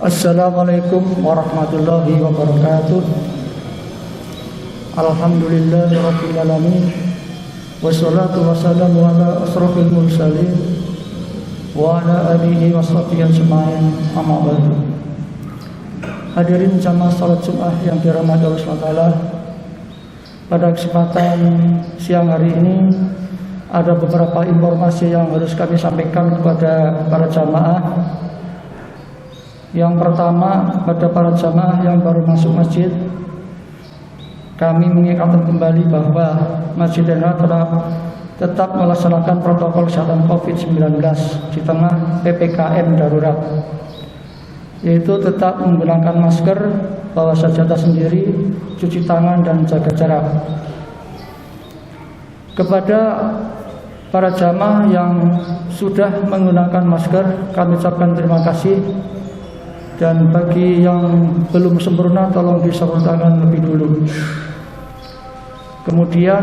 Assalamualaikum warahmatullahi wabarakatuh. Alhamdulillahirabbil alamin. Wassalatu wassalamu ala asrofil mursalin wa ala alihi washabihi ajmain. Amma ba'du. Hadirin jamaah salat Jumat yang dirahmati Allah SWT. Pada kesempatan siang hari ini ada beberapa informasi yang harus kami sampaikan kepada para jamaah. Yang pertama, pada para jamaah yang baru masuk masjid, kami mengingatkan kembali bahwa Masjid NH telah tetap melaksanakan protokol kesehatan COVID-19 di tengah PPKM darurat, yaitu tetap menggunakan masker, bawa sajadah sendiri, cuci tangan, dan jaga jarak. Kepada para jamaah yang sudah menggunakan masker, kami ucapkan terima kasih. Dan bagi yang belum sempurna, tolong disempurnakan lebih dulu. Kemudian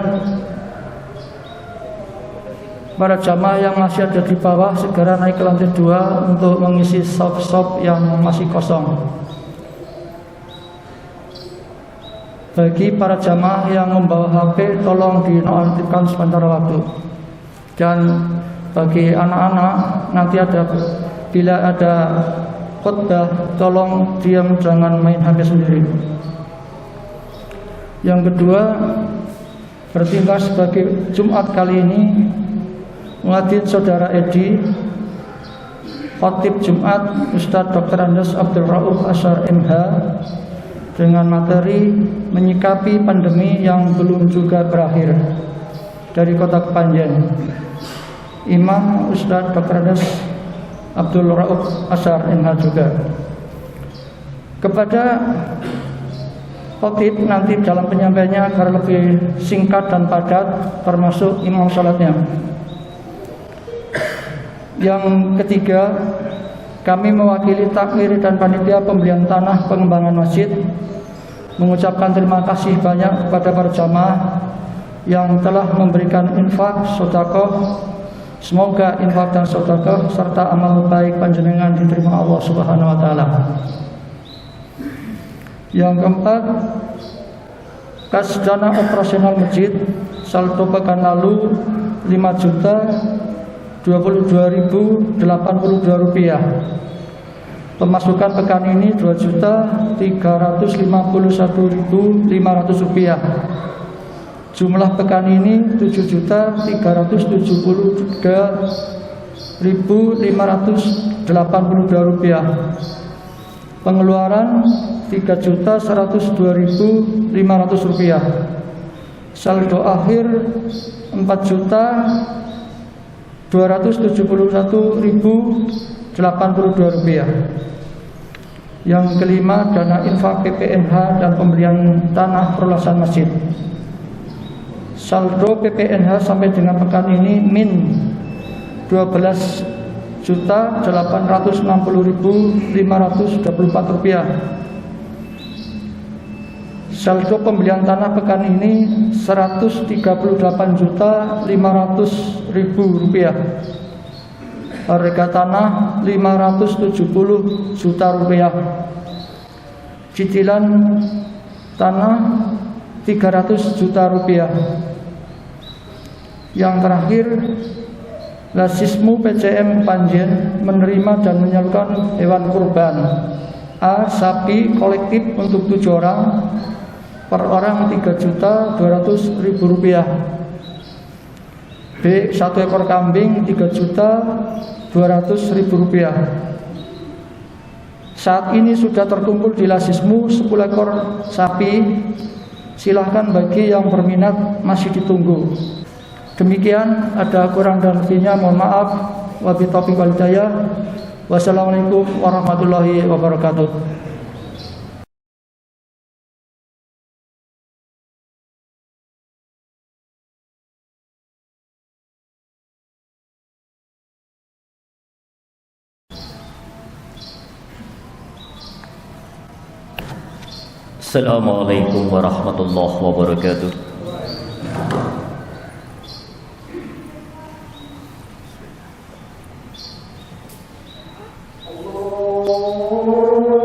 para jamaah yang masih ada di bawah segera naik ke lantai 2 untuk mengisi shop-shop yang masih kosong. Bagi para jamaah yang membawa HP, tolong dinonaktifkan sementara waktu. Dan bagi anak-anak, nanti bila ada khutbah, tolong diam, jangan main HP sendiri. Yang kedua, bertingkah sebagai Jumat kali ini muadzin Saudara Edi, khotib Jumat Ustadz Dr. Andes Abdul Rauf Ashar MH, dengan materi menyikapi pandemi yang belum juga berakhir dari Kota Kepanjen. Imam Ustadz Dr. Andes Abdul Rauf Ashar MH juga. Kepada khotib nanti dalam penyampaiannya agar lebih singkat dan padat, termasuk imam salatnya. Yang ketiga, kami mewakili takmir dan panitia pembelian tanah pengembangan masjid mengucapkan terima kasih banyak kepada para jamaah yang telah memberikan infak, sedekah. Semoga infak dan sedekah serta amal baik panjenengan diterima Allah Subhanahu wa taala. Yang keempat, kas dana operasional masjid saldo pekan lalu 5.022.082 rupiah. Pemasukan pekan ini 2.351.500 rupiah. Jumlah pekan ini 7.373.582 rupiah. Pengeluaran 3.102.500 rupiah. Saldo akhir 4.271.082 rupiah. Yang kelima, dana infak PPNH dan pembelian tanah perluasan masjid. Saldo PPNH sampai dengan pekan ini min 12.860.524 rupiah. Saldo pembelian tanah pekan ini 138.500.000 rupiah. Harga tanah 570 juta rupiah. Cicilan tanah 300 juta rupiah. Yang terakhir, Lasismu PCM Panjen menerima dan menyalurkan hewan kurban. A. Sapi kolektif untuk 7 orang, per orang 3.200.000 rupiah. B. 1 ekor kambing 3.200.000 rupiah. Saat ini sudah terkumpul di Lasismu 10 ekor sapi. Silahkan bagi yang berminat, masih ditunggu. Demikian, ada kurang dan lebihnya mohon maaf. Wabillahi taufiq wal hidayah. Wassalamualaikum warahmatullahi wabarakatuh. Assalamualaikum warahmatullahi wabarakatuh. Allah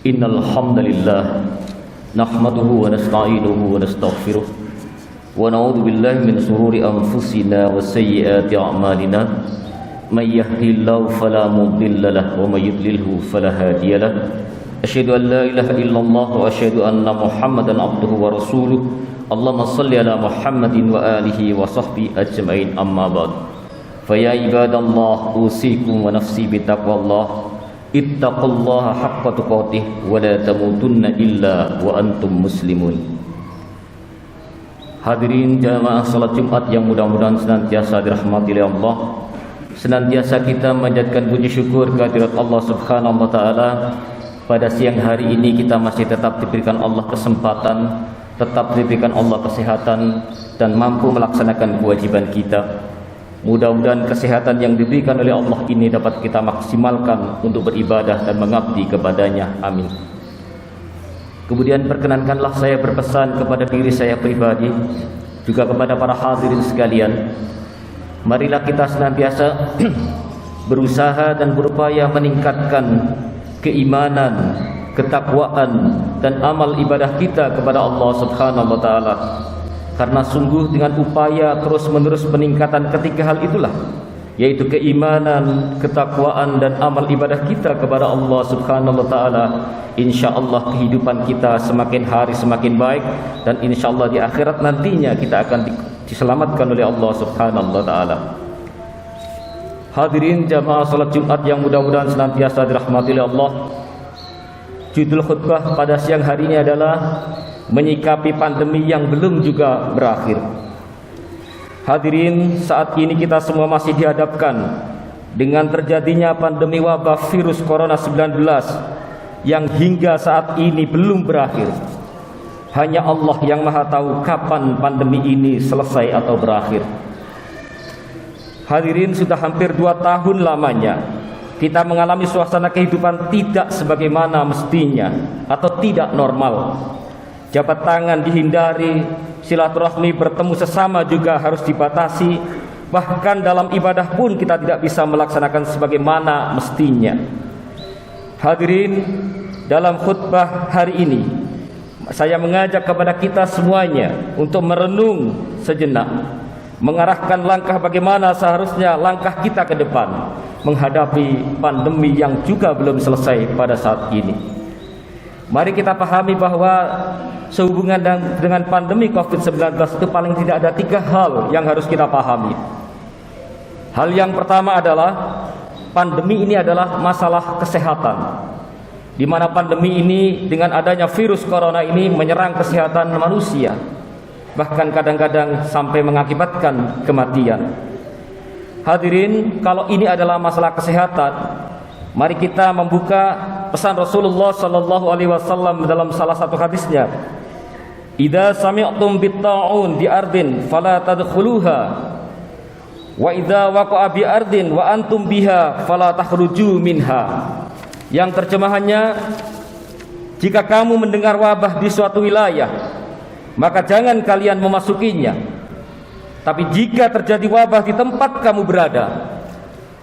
Innal hamdalillah nahmaduhu wa nasta'inuhu wa nastaghfiruh wa na'udzu billahi min shururi anfusina wa sayyiati a'malina may yahdihillahu fala mudilla lahu wa may yudlilhu fala hadiya lahu asyhadu an la ilaha illallah wa asyhadu anna muhammadan abduhu wa rasuluh Allahumma shalli ala Muhammadin wa alihi wa sahbihi ajma'in amma ba'd fa ya ibadallah usikum wa nafsi bi taqwallah ittaqullaha haqqa tuqatih wa la tamutunna illa wa antum muslimun. Hadirin jamaah salat Jumat yang mudah-mudahan senantiasa dirahmati oleh Allah, senantiasa kita menjadikan puji syukur kehadirat Allah Subhanahu wa taala. Pada siang hari ini kita masih tetap diberikan Allah kesempatan, tetap diberikan Allah kesehatan dan mampu melaksanakan kewajiban kita. Mudah-mudahan kesehatan yang diberikan oleh Allah ini dapat kita maksimalkan untuk beribadah dan mengabdi kepadanya. Amin. Kemudian perkenankanlah saya berpesan kepada diri saya pribadi, juga kepada para hadirin sekalian. Marilah kita senantiasa berusaha dan berupaya meningkatkan keimanan, ketakwaan dan amal ibadah kita kepada Allah Subhanahu wa taala. Karena sungguh dengan upaya terus-menerus peningkatan ketiga hal itulah, yaitu keimanan, ketakwaan dan amal ibadah kita kepada Allah Subhanahu wa taala, insyaallah kehidupan kita semakin hari semakin baik, dan insyaallah di akhirat nantinya kita akan diselamatkan oleh Allah Subhanahu wa taala. Hadirin jamaah salat Jumat yang mudah-mudahan senantiasa dirahmati oleh Allah. Judul khutbah pada siang hari ini adalah menyikapi pandemi yang belum juga berakhir. Hadirin, saat ini kita semua masih dihadapkan dengan terjadinya pandemi wabah virus corona 19 yang hingga saat ini belum berakhir. Hanya Allah yang Maha tahu kapan pandemi ini selesai atau berakhir. Hadirin, sudah hampir 2 tahun lamanya kita mengalami suasana kehidupan tidak sebagaimana mestinya atau tidak normal. Jabat tangan dihindari, silaturahmi bertemu sesama juga harus dibatasi, bahkan dalam ibadah pun kita tidak bisa melaksanakan sebagaimana mestinya. Hadirin, dalam khutbah hari ini saya mengajak kepada kita semuanya untuk merenung sejenak, mengarahkan langkah bagaimana seharusnya langkah kita ke depan menghadapi pandemi yang juga belum selesai pada saat ini. Mari kita pahami bahwa sehubungan dengan pandemi COVID-19 itu paling tidak ada 3 hal yang harus kita pahami. Hal yang pertama adalah pandemi ini adalah masalah kesehatan, di mana pandemi ini dengan adanya virus corona ini menyerang kesehatan manusia, bahkan kadang-kadang sampai mengakibatkan kematian. Hadirin, kalau ini adalah masalah kesehatan, mari kita membuka pesan Rasulullah sallallahu alaihi wasallam dalam salah satu hadisnya. Idza sami'tum bit-ta'un bi ardin fala tadkhuluha wa idza waqa'a bi ardin wa antum biha fala takhruju minha. Yang terjemahannya, jika kamu mendengar wabah di suatu wilayah, maka jangan kalian memasukinya. Tapi jika terjadi wabah di tempat kamu berada,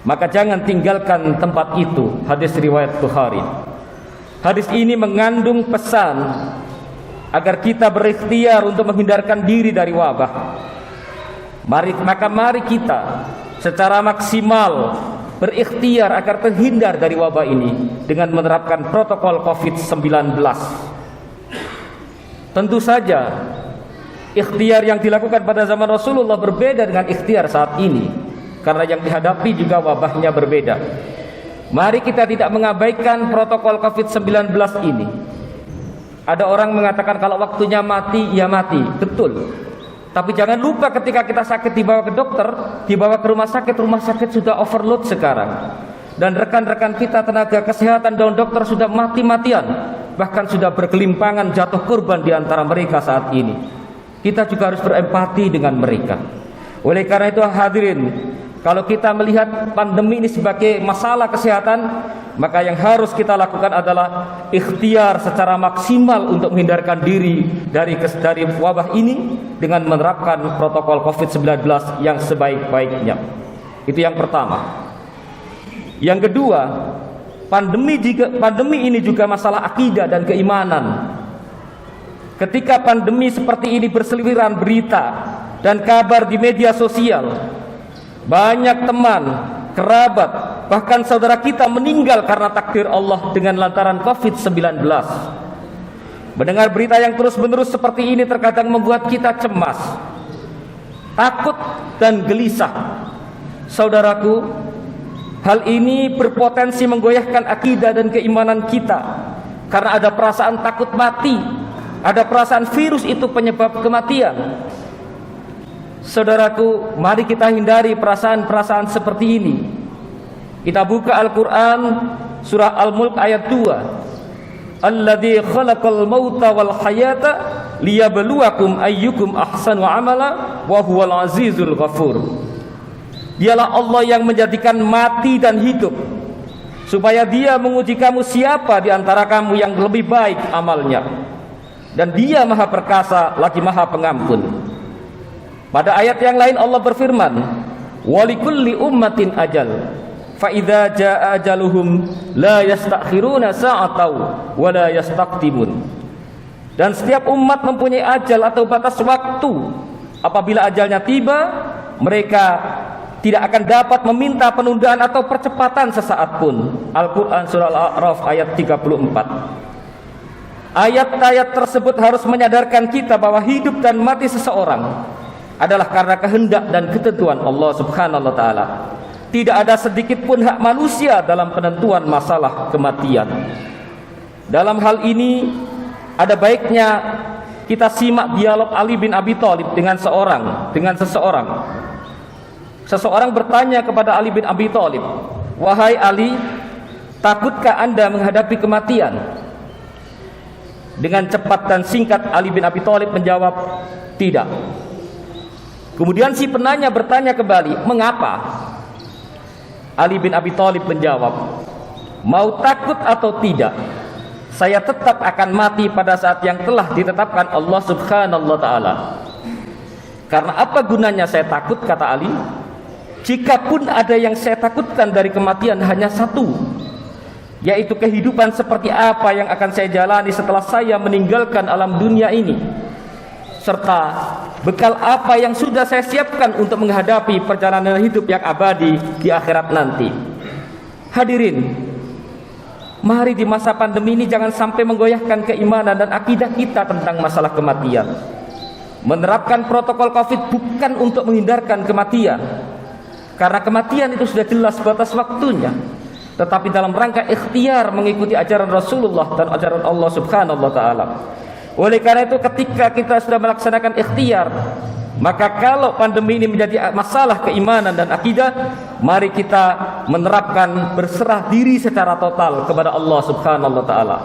maka jangan tinggalkan tempat itu. Hadis riwayat Bukhari. Hadis ini mengandung pesan agar kita berikhtiar untuk menghindarkan diri dari wabah. Mari kita secara maksimal berikhtiar agar terhindar dari wabah ini dengan menerapkan protokol COVID-19. Tentu saja ikhtiar yang dilakukan pada zaman Rasulullah berbeda dengan ikhtiar saat ini, karena yang dihadapi juga wabahnya berbeda. Mari kita tidak mengabaikan protokol COVID-19 ini. Ada orang mengatakan kalau waktunya mati, ya mati. Betul. Tapi jangan lupa ketika kita sakit dibawa ke dokter, dibawa ke rumah sakit sudah overload sekarang. Dan rekan-rekan kita tenaga kesehatan dan dokter sudah mati-matian, bahkan sudah bergelimpangan jatuh korban di antara mereka saat ini. Kita juga harus berempati dengan mereka. Oleh karena itu hadirin, kalau kita melihat pandemi ini sebagai masalah kesehatan, maka yang harus kita lakukan adalah ikhtiar secara maksimal untuk menghindarkan diri dari wabah ini dengan menerapkan protokol COVID-19 yang sebaik-baiknya. Itu yang pertama. Yang kedua, pandemi ini juga masalah akidah dan keimanan. Ketika pandemi seperti ini berseliweran berita dan kabar di media sosial, banyak teman, kerabat, bahkan saudara kita meninggal karena takdir Allah dengan lantaran COVID-19. Mendengar berita yang terus-menerus seperti ini terkadang membuat kita cemas, takut dan gelisah. Saudaraku, hal ini berpotensi menggoyahkan akidah dan keimanan kita, karena ada perasaan takut mati. Ada perasaan virus itu penyebab kematian. Saudaraku, mari kita hindari perasaan-perasaan seperti ini. Kita buka Al-Quran, surah Al-Mulk ayat 2. Alladzi khalaqal mauta wal hayata liyabluwakum ayyukum ahsanu amala wa huwal azizul ghafur. Dialah Allah yang menjadikan mati dan hidup, supaya Dia menguji kamu siapa di antara kamu yang lebih baik amalnya. Dan Dia Maha Perkasa lagi Maha Pengampun. Pada ayat yang lain Allah berfirman, walikulli ummatin ajal, fa idza jaa ajaluhum la yastakhiruna sa'atan wa la yastaqdimun. Dan setiap umat mempunyai ajal atau batas waktu. Apabila ajalnya tiba, mereka tidak akan dapat meminta penundaan atau percepatan sesaat pun. Al-Quran surah Al-A'raf ayat 34. Ayat-ayat tersebut harus menyadarkan kita bahwa hidup dan mati seseorang adalah karena kehendak dan ketentuan Allah Subhanahu wa taala. Tidak ada sedikit pun hak manusia dalam penentuan masalah kematian. Dalam hal ini ada baiknya kita simak dialog Ali bin Abi Thalib dengan seseorang. Seseorang bertanya kepada Ali bin Abi Thalib, "Wahai Ali, takutkah Anda menghadapi kematian?" Dengan cepat dan singkat Ali bin Abi Thalib menjawab, "Tidak." Kemudian si penanya bertanya kembali, "Mengapa?" Ali bin Abi Thalib menjawab, "Mau takut atau tidak, saya tetap akan mati pada saat yang telah ditetapkan Allah Subhanahu wa taala. Karena apa gunanya saya takut," kata Ali, "jikapun ada yang saya takutkan dari kematian hanya satu, yaitu kehidupan seperti apa yang akan saya jalani setelah saya meninggalkan alam dunia ini, serta bekal apa yang sudah saya siapkan untuk menghadapi perjalanan hidup yang abadi di akhirat nanti." Hadirin, mari di masa pandemi ini jangan sampai menggoyahkan keimanan dan akidah kita tentang masalah kematian. Menerapkan protokol Covid bukan untuk menghindarkan kematian, karena kematian itu sudah jelas batas waktunya, tetapi dalam rangka ikhtiar mengikuti ajaran Rasulullah dan ajaran Allah Subhanahu wa taala. Oleh karena itu ketika kita sudah melaksanakan ikhtiar, maka kalau pandemi ini menjadi masalah keimanan dan akidah, mari kita menerapkan berserah diri secara total kepada Allah Subhanahu wa taala.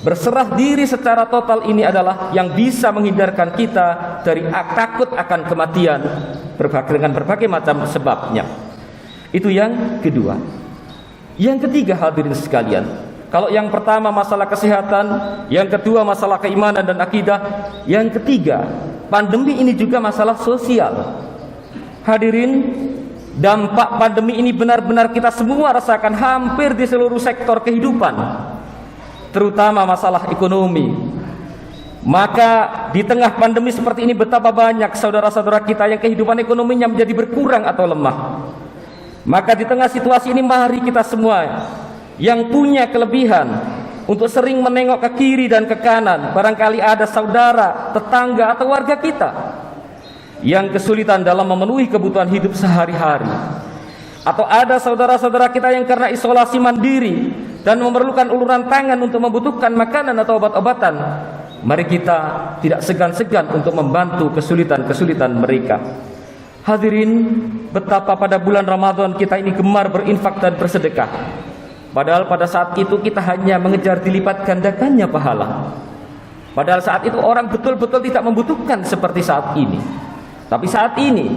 Berserah diri secara total ini adalah yang bisa menghindarkan kita dari takut akan kematian dengan berbagai macam sebabnya. Itu yang kedua. Yang ketiga, hadirin sekalian, kalau yang pertama masalah kesehatan, yang kedua masalah keimanan dan akidah, yang ketiga pandemi ini juga masalah sosial. Hadirin, dampak pandemi ini benar-benar kita semua rasakan hampir di seluruh sektor kehidupan, terutama masalah ekonomi. Maka di tengah pandemi seperti ini betapa banyak saudara-saudara kita yang kehidupan ekonominya menjadi berkurang atau lemah. Maka di tengah situasi ini mari kita semua yang punya kelebihan untuk sering menengok ke kiri dan ke kanan. Barangkali ada saudara, tetangga atau warga kita yang kesulitan dalam memenuhi kebutuhan hidup sehari-hari. Atau ada saudara-saudara kita yang karena isolasi mandiri dan memerlukan uluran tangan untuk membutuhkan makanan atau obat-obatan. Mari kita tidak segan-segan untuk membantu kesulitan-kesulitan mereka. Hadirin, betapa pada bulan Ramadan kita ini gemar berinfak dan bersedekah. Padahal pada saat itu kita hanya mengejar dilipat gandakannya pahala. Padahal saat itu orang betul-betul tidak membutuhkan seperti saat ini. Tapi saat ini,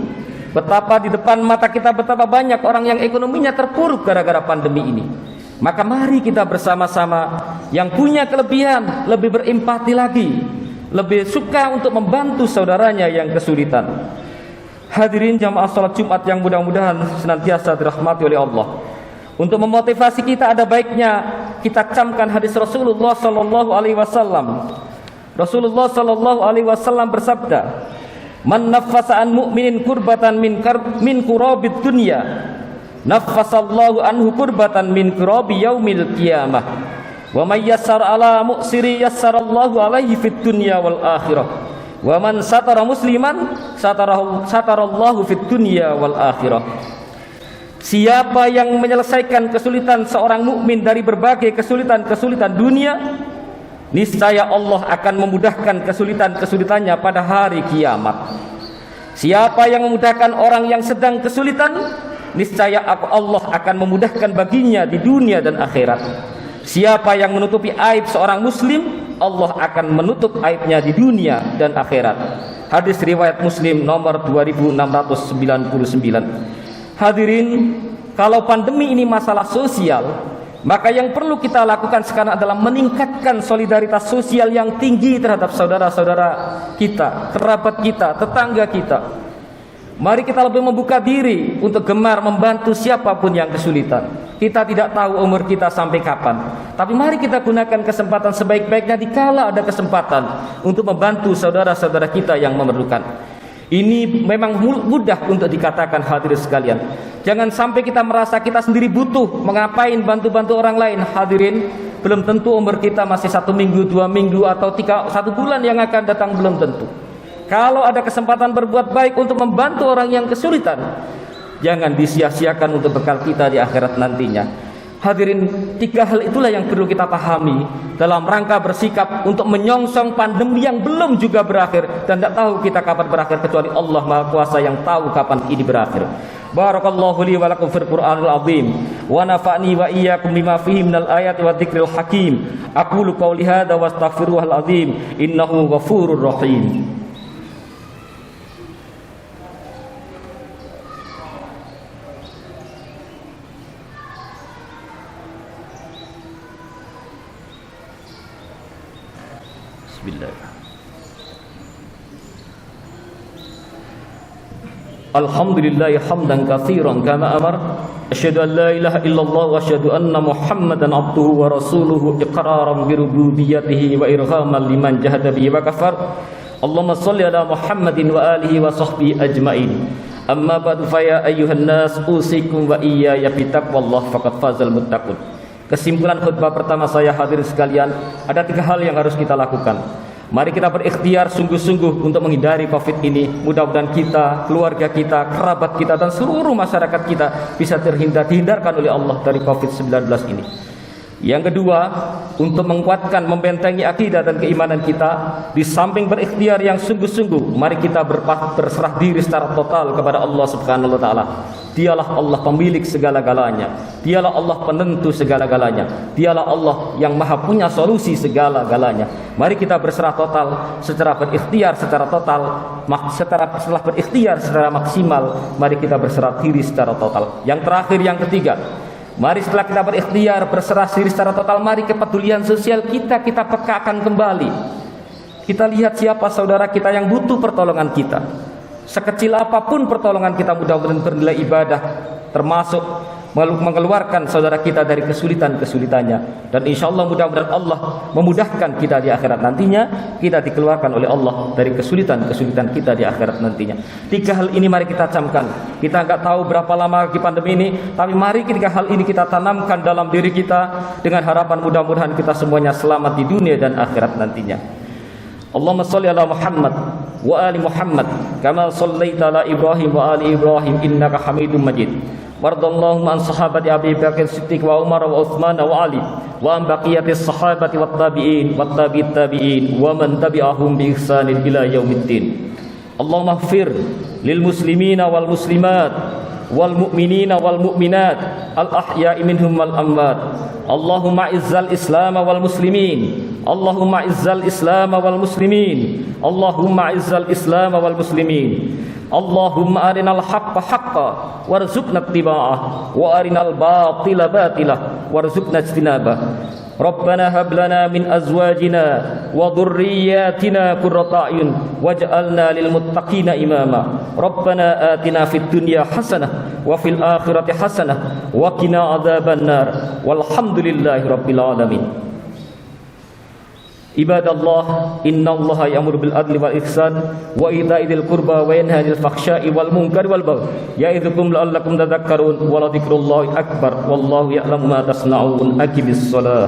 betapa di depan mata kita betapa banyak orang yang ekonominya terpuruk gara-gara pandemi ini. Maka mari kita bersama-sama yang punya kelebihan lebih berempati lagi, lebih suka untuk membantu saudaranya yang kesulitan. Hadirin jamaah salat Jumat yang mudah-mudahan senantiasa dirahmati oleh Allah. Untuk memotivasi kita ada baiknya kita camkan hadis Rasulullah sallallahu alaihi wasallam. Rasulullah sallallahu alaihi wasallam bersabda, "Man naffasa an mu'minin kurbatan min kurabid dunya, naffasallahu anhu kurbatan min kurabi yaumil qiyamah. Wa may yassara ala mu'siri yassarallahu alaihi fid dunya wal akhirah. Wa man satara musliman satarallahu fid dunya wal akhirah." Siapa yang menyelesaikan kesulitan seorang mukmin dari berbagai kesulitan-kesulitan dunia, niscaya Allah akan memudahkan kesulitan-kesulitannya pada hari kiamat. Siapa yang memudahkan orang yang sedang kesulitan, niscaya Allah akan memudahkan baginya di dunia dan akhirat. Siapa yang menutupi aib seorang muslim, Allah akan menutup aibnya di dunia dan akhirat. Hadis riwayat Muslim nomor 2699. Hadirin, kalau pandemi ini masalah sosial, maka yang perlu kita lakukan sekarang adalah meningkatkan solidaritas sosial yang tinggi terhadap saudara-saudara kita, kerabat kita, tetangga kita. Mari kita lebih membuka diri untuk gemar membantu siapapun yang kesulitan. Kita tidak tahu umur kita sampai kapan. Tapi mari kita gunakan kesempatan sebaik-baiknya dikala ada kesempatan untuk membantu saudara-saudara kita yang memerlukan. Ini memang mudah untuk dikatakan, hadirin sekalian. Jangan sampai kita merasa kita sendiri butuh mengapain bantu-bantu orang lain. Hadirin, belum tentu umur kita masih 1 minggu, 2 minggu, atau 1 bulan yang akan datang, belum tentu. Kalau ada kesempatan berbuat baik untuk membantu orang yang kesulitan, jangan disia-siakan untuk bekal kita di akhirat nantinya. Hadirin, 3 hal itulah yang perlu kita pahami dalam rangka bersikap untuk menyongsong pandemi yang belum juga berakhir, dan tidak tahu kita kapan berakhir kecuali Allah Maha Kuasa yang tahu kapan ini berakhir. Barakallahu li wa lakum fil Qur'anil azim wa nafa'ni wa iyyakum bima fihi minal ayati wa dzikril hakim. Aqulu qouli hadza wa astaghfirullahal azim innahu ghafurur rahim. Alhamdulillah hamdan katsiran kama amar. Asyhadu an la ilaha illallah wa asyhadu anna Muhammadan abduhu wa rasuluhu iqraran bi rububiyyatihi wa irghaman liman jahada bihi wa kafar. Allahumma shalli ala Muhammadin wa alihi wa sahbihi ajmain. Amma ba'du fa ya ayyuhan nas usikum wa iyaya bi taqwallah faqad fazal muttaqun. Kesimpulan khutbah pertama saya, hadirin sekalian, ada 3 hal yang harus kita lakukan. Mari kita berikhtiar sungguh-sungguh untuk menghindari COVID ini. Mudah-mudahan kita, keluarga kita, kerabat kita, dan seluruh masyarakat kita bisa dihindarkan oleh Allah dari COVID-19 ini. Yang kedua, untuk menguatkan, membentengi akidah dan keimanan kita, di samping berikhtiar yang sungguh-sungguh, mari kita berserah diri secara total kepada Allah Subhanahu wa taala. Dialah Allah pemilik segala-galanya. Dialah Allah penentu segala-galanya. Dialah Allah yang Maha punya solusi segala-galanya. Mari kita berserah total secara berikhtiar secara total, setelah berikhtiar secara maksimal, mari kita berserah diri secara total. Yang terakhir, yang ketiga, mari setelah kita berikhtiar berserah diri secara total, mari kepedulian sosial kita pekakan kembali. Kita lihat siapa saudara kita yang butuh pertolongan kita. Sekecil apapun pertolongan kita mudah-mudahan bernilai ibadah, termasuk mengeluarkan saudara kita dari kesulitan-kesulitannya. Dan insya Allah mudah-mudahan Allah memudahkan kita di akhirat nantinya, kita dikeluarkan oleh Allah dari kesulitan-kesulitan kita di akhirat nantinya. 3 hal ini mari kita camkan. Kita nggak tahu berapa lama lagi pandemi ini, tapi mari 3 hal ini kita tanamkan dalam diri kita dengan harapan mudah-mudahan kita semuanya selamat di dunia dan akhirat nantinya. Allahumma shalli ala Muhammad wa ali Muhammad kama shallaita ala Ibrahim wa ali Ibrahim innaka Hamidum Majid. Wardallahumma an sahabati Abi Bakr Siddiq wa Umar wa Utsman wa Ali wa an baqiyatis sahabati wat tabi'in wat tabi'it tabi'in wa man tabi'ahum bi ihsanin ila yaumiddin. Allahumma ighfir lil muslimina wal muslimat wal mu'minina wal mu'minat al ahya'i minhum wal amwat. Allahumma izzal Islam wal muslimin. Allahumma izzal Islam wal muslimin. Allahumma izzal Islam wal muslimin. Allahumma arinal haqqa haqqa warzuqna ittiba'ah wa arinal batila batilah warzuqna ijtinabah. Rabbana hab lana min azwajina wa dhurriyyatina qurrata a'yun waj'alna lil muttaqina imama. Rabbana atina fid dunya hasanah wa fil akhirati hasanah wa qina adzabannar. Walhamdulillahi rabbil alamin. Ibadallah, innallaha ya'muru bil adli wal ihsan wa ita'i dzil qurba wa yanha 'anil fahsya'i wal munkari wal baghi ya'idzukum la'allakum tadhakkarun wa la dzikrullahi akbar wallahu ya'lamu ma tasna'un. Aqimis shalah.